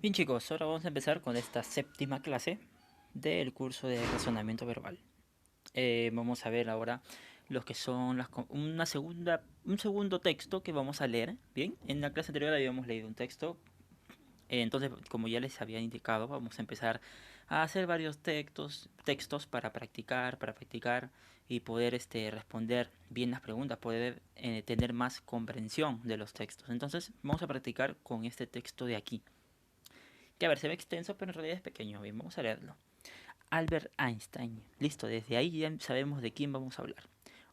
Bien chicos, ahora vamos a empezar con esta séptima clase del curso de razonamiento verbal. Vamos a ver ahora los que son un segundo texto que vamos a leer. Bien, en la clase anterior habíamos leído un texto, entonces como ya les había indicado, vamos a empezar a hacer varios textos para practicar y poder responder bien las preguntas, poder tener más comprensión de los textos. Entonces vamos a practicar con este texto de aquí que a ver, se ve extenso, pero en realidad es pequeño. Bien, vamos a leerlo. Albert Einstein. Listo, desde ahí ya sabemos de quién vamos a hablar.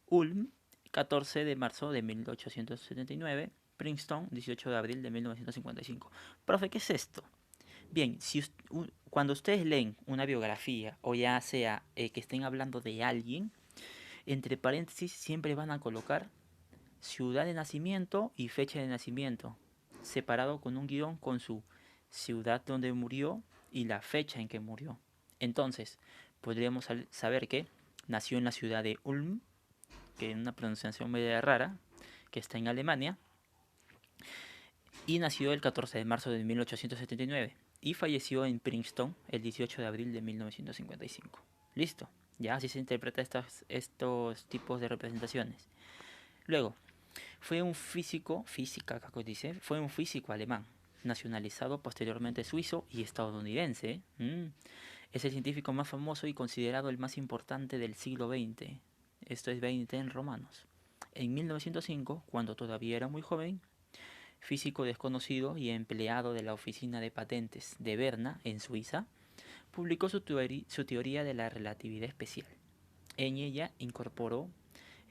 Ulm, 14 de marzo de 1879. Princeton, 18 de abril de 1955. Profe, ¿qué es esto? Bien, cuando ustedes leen una biografía o ya sea que estén hablando de alguien, entre paréntesis siempre van a colocar ciudad de nacimiento y fecha de nacimiento, separado con un guión con su ciudad donde murió y la fecha en que murió. Entonces, podríamos saber que nació en la ciudad de Ulm, que es una pronunciación media rara, que está en Alemania, y nació el 14 de marzo de 1879 y falleció en Princeton el 18 de abril de 1955. Listo, ya así se interpreta estos tipos de representaciones. Luego, fue un fue un físico alemán, nacionalizado posteriormente suizo y estadounidense. Es el científico más famoso y considerado el más importante del siglo XX. Esto es 20 en romanos. En 1905, cuando todavía era muy joven, físico desconocido y empleado de la Oficina de Patentes de Berna, en Suiza, publicó su teoría de la relatividad especial. En ella incorporó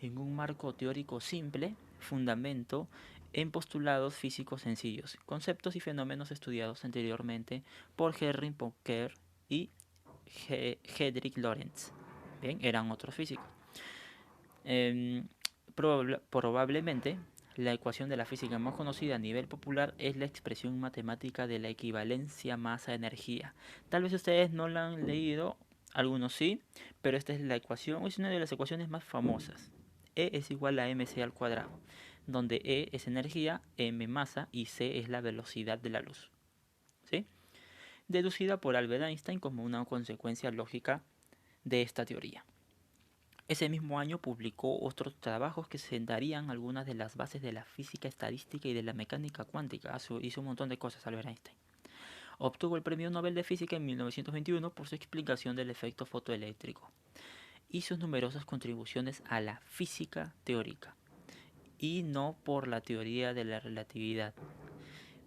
en un marco teórico simple, fundamento en postulados físicos sencillos, conceptos y fenómenos estudiados anteriormente por Henry Poincaré y Friedrich Lorentz. Bien, eran otros físicos. Eh, Probablemente la ecuación de la física más conocida a nivel popular es la expresión matemática de la equivalencia masa-energía. Tal vez ustedes no la han leído, algunos sí, pero esta es la ecuación, es una de las ecuaciones más famosas. E es igual a mc al cuadrado, donde E es energía, m masa y c es la velocidad de la luz. ¿Sí? Deducida por Albert Einstein como una consecuencia lógica de esta teoría. Ese mismo año publicó otros trabajos que sentarían algunas de las bases de la física estadística y de la mecánica cuántica. Hizo un montón de cosas Albert Einstein. Obtuvo el Premio Nobel de Física en 1921 por su explicación del efecto fotoeléctrico y sus numerosas contribuciones a la física teórica, y no por la teoría de la relatividad.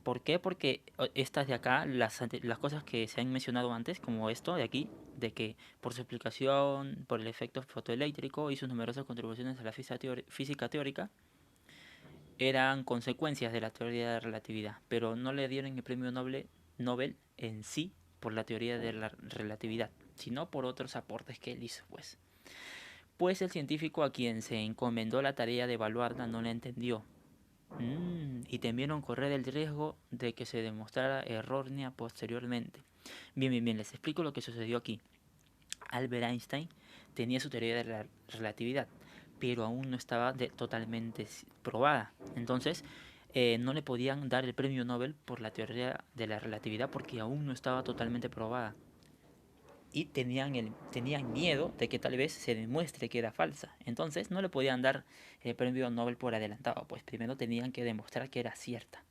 ¿Por qué? Porque estas de acá, las cosas que se han mencionado antes, como esto de aquí, de que por su explicación, por el efecto fotoeléctrico y sus numerosas contribuciones a la física teórica, eran consecuencias de la teoría de la relatividad, pero no le dieron el premio Nobel en sí por la teoría de la relatividad, sino por otros aportes que él hizo, pues el científico a quien se encomendó la tarea de evaluarla no la entendió. Y temieron correr el riesgo de que se demostrara errónea posteriormente. Bien, bien, bien, les explico lo que sucedió aquí. Albert Einstein tenía su teoría de la relatividad, pero aún no estaba totalmente probada. Entonces, no le podían dar el premio Nobel por la teoría de la relatividad porque aún no estaba totalmente probada. Y tenían miedo de que tal vez se demuestre que era falsa. Entonces no le podían dar el premio Nobel por adelantado, pues primero tenían que demostrar que era cierta.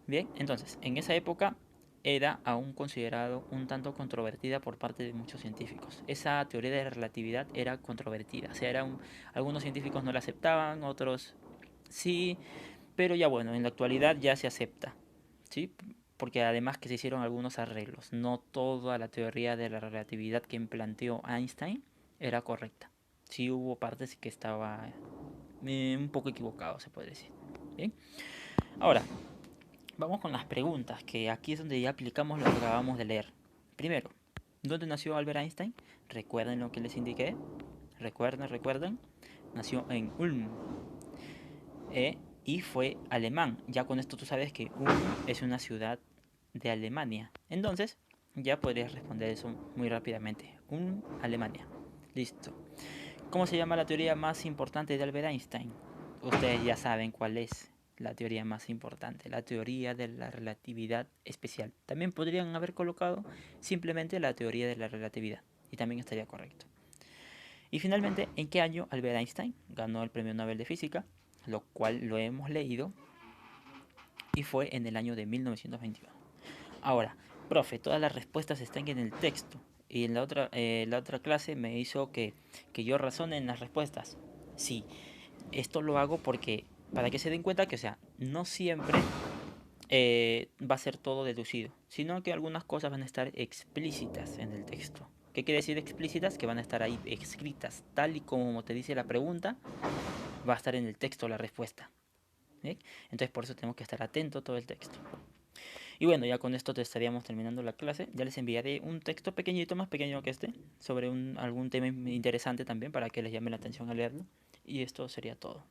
Bien, entonces en esa época era aún considerado un tanto controvertida por parte de muchos científicos. Esa teoría de relatividad era controvertida, o sea, algunos científicos no la aceptaban, otros sí, pero ya bueno, en la actualidad ya se acepta, ¿sí? Porque además que se hicieron algunos arreglos, no toda la teoría de la relatividad que planteó Einstein era correcta. Sí hubo partes que estaba un poco equivocado, se puede decir. Bien, ahora vamos con las preguntas, que aquí es donde ya aplicamos lo que acabamos de leer. Primero, ¿dónde nació Albert Einstein? Recuerden lo que les indiqué. Recuerden. Nació en Ulm. Y fue alemán. Ya con esto tú sabes que Ulm es una ciudad de Alemania. Entonces, ya podrías responder eso muy rápidamente. Ulm, Alemania. Listo. ¿Cómo se llama la teoría más importante de Albert Einstein? Ustedes ya saben cuál es. la teoría más importante, la teoría de la relatividad especial. También podrían haber colocado simplemente la teoría de la relatividad y también estaría correcto. Y finalmente, ¿en qué año Albert Einstein ganó el Premio Nobel de Física? Lo cual lo hemos leído y fue en el año de 1921. Ahora, profe, todas las respuestas están en el texto y en la otra clase me hizo que yo razone en las respuestas. Sí, esto lo hago porque, para que se den cuenta que, o sea, no siempre va a ser todo deducido, sino que algunas cosas van a estar explícitas en el texto. ¿Qué quiere decir explícitas? Que van a estar ahí escritas, tal y como te dice la pregunta, va a estar en el texto la respuesta. ¿Sí? Entonces por eso tenemos que estar atentos a todo el texto. Y bueno, ya con esto te estaríamos terminando la clase. Ya les enviaré un texto pequeñito, más pequeño que este, sobre algún tema interesante también para que les llame la atención al leerlo. Y esto sería todo.